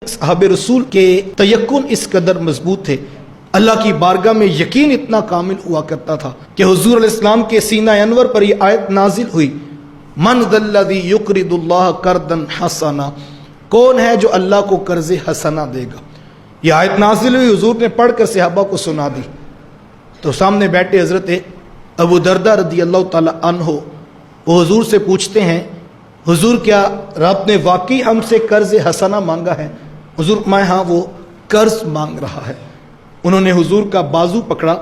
साहब रसूल के तयक्कुन इस कदर मजबूत थे, अल्लाह की बारगाह में यकीन इतना कामिल हुआ करता था कि हुजूर अलैहिस्सलाम के सीना अनवर पर यह आयत नाजिल हुई, मन दल्लज़ी युक़रिदुल्लाह कर्दन हसना, कौन है जो अल्लाह को कर्ज़े हसना देगा। यह आयत नाजिल हुई, हुजूर ने पढ़कर सहाबा को सुना दी। तो सामने बैठे हज़रत अबू दरदा रज़ियल्लाहु ताला अन्हो वो हुजूर से पूछते हैं, हुजूर क्या रब ने वाकई हमसे कर्ज़ हसना मांगा है। हुजूर मैं हाँ वो कर्ज मांग रहा है। उन्होंने हुजूर का बाजू पकड़ा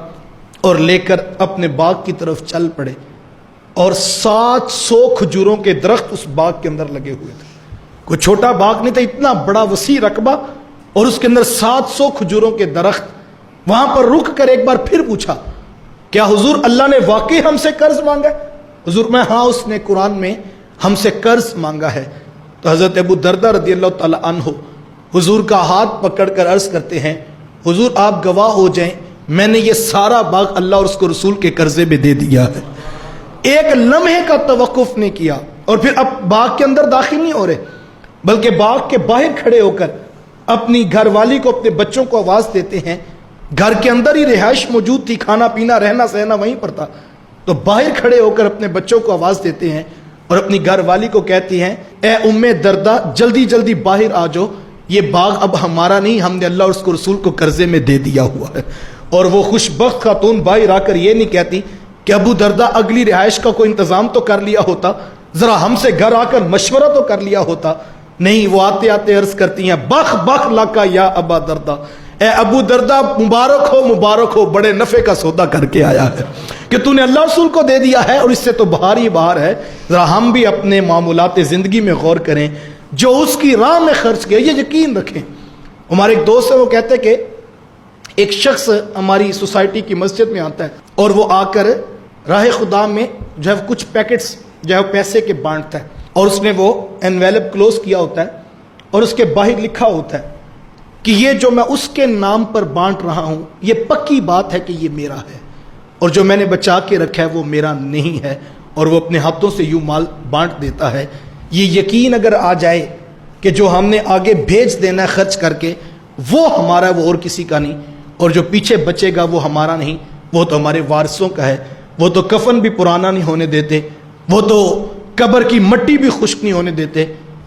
और लेकर अपने बाग की तरफ चल पड़े और 700 खजूरों के दरख्त उस बाग के अंदर लगे हुए थे। कोई छोटा बाग नहीं था, इतना बड़ा वसी रकबा और उसके अंदर 700 खजूरों के दरख्त। वहां पर रुक कर एक बार फिर पूछा, क्या हुजूर अल्लाह ने वाकई हमसे कर्ज मांगा है। हुजूर में हाँ उसने कुरान में हमसे कर्ज मांगा है। तो हजरत अबू दरदा रज़ियल्लाहु ताला अन्हु हुजूर का हाथ पकड़कर अर्ज करते हैं, हुजूर आप गवाह हो जाएं, मैंने ये सारा बाग अल्लाह और उसको रसूल के कर्जे में दे दिया है। एक लम्हे का तवक्कुफ नहीं किया और फिर अब बाग के अंदर दाखिल नहीं हो रहे, बल्कि बाग के बाहर खड़े होकर अपनी घरवाली को, अपने बच्चों को आवाज देते हैं। घर के अंदर ही रिहाइश मौजूद थी, खाना पीना रहना सहना वहीं पर था। तो बाहर खड़े होकर अपने बच्चों को आवाज देते हैं और अपनी घरवाली को कहती हैं, ए उम्मे दर्दा जल्दी जल्दी बाहर आ जाओ, ये बाग अब हमारा नहीं, हमने अल्लाह और उसको रसूल को कर्जे में दे दिया हुआ है। और वो खुशबख्त खातून बाहर आकर ये नहीं कहती कि अबू दरदा अगली रिहाइश का कोई इंतजाम तो कर लिया होता, जरा हमसे घर आकर मशवरा तो कर लिया होता। नहीं, वो आते आते अर्ज करती हैं, बख बख लाका या अबा दरदा, ए अबू दरदा मुबारक हो, बड़े नफे का सौदा करके आया है कि तूने अल्लाह रसूल को दे दिया है और इससे तो बाहर ही बाहर है। जरा हम भी अपने मामूलात जिंदगी में गौर करें, जो उसकी राह में खर्च किया ये यकीन रखें। हमारे एक दोस्त है, वो कहते हैं कि एक शख्स हमारी सोसाइटी की मस्जिद में आता है और वो आकर राह खुदा में जो है कुछ पैकेट्स जो है पैसे के बांटता है और उसने वो एनवेलप क्लोज किया होता है और उसके बाहर लिखा होता है कि ये जो मैं उसके नाम पर बांट रहा हूं ये पक्की बात है कि ये मेरा है और जो मैंने बचा के रखा है वो मेरा नहीं है। और वो अपने हाथों से यूं माल बांट देता है। ये यकीन अगर आ जाए कि जो हमने आगे भेज देना है खर्च करके वो हमारा है, वो और किसी का नहीं, और जो पीछे बचेगा वो हमारा नहीं, वो तो हमारे वारसों का है। वो तो कफन भी पुराना नहीं होने देते, वो तो कब्र की मट्टी भी खुश्क नहीं होने देते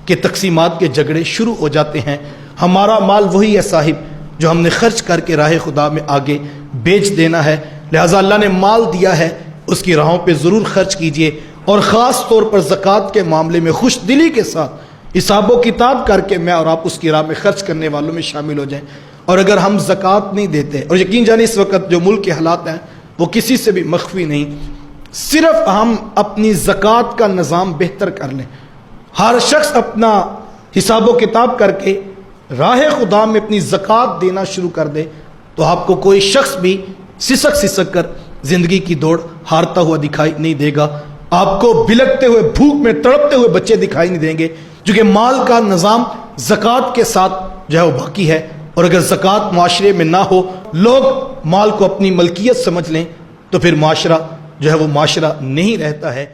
कि तकसीमात के झगड़े शुरू हो जाते हैं। हमारा माल वही है साहिब जो हमने खर्च करके राह खुदा में आगे बेच देना है। लिहाजा अल्लाह ने माल दिया है, उसकी राहों पे ज़रूर खर्च कीजिए और ख़ास तौर पर ज़कात के मामले में खुश दिली के साथ हिसाबो किताब करके मैं और आप उसकी राह में खर्च करने वालों में शामिल हो जाएं। और अगर हम ज़कात नहीं देते, और यकीन जाने इस वक्त जो मुल्क के हालात हैं वो किसी से भी मख्फी नहीं, सिर्फ हम अपनी ज़कात का निज़ाम बेहतर कर लें, हर शख्स अपना हिसाबो किताब करके राह खुदा में अपनी ज़कात देना शुरू कर दे, तो आपको कोई शख्स भी सिसक कर जिंदगी की दौड़ हारता हुआ दिखाई नहीं देगा। आपको बिलकते हुए, भूख में तड़पते हुए बच्चे दिखाई नहीं देंगे, क्योंकि माल का निज़ाम ज़कात के साथ जो है वो बाकी है। और अगर ज़कात माशरे में ना हो, लोग माल को अपनी मलकियत समझ लें, तो फिर माशरा जो है वो माशरा नहीं रहता है।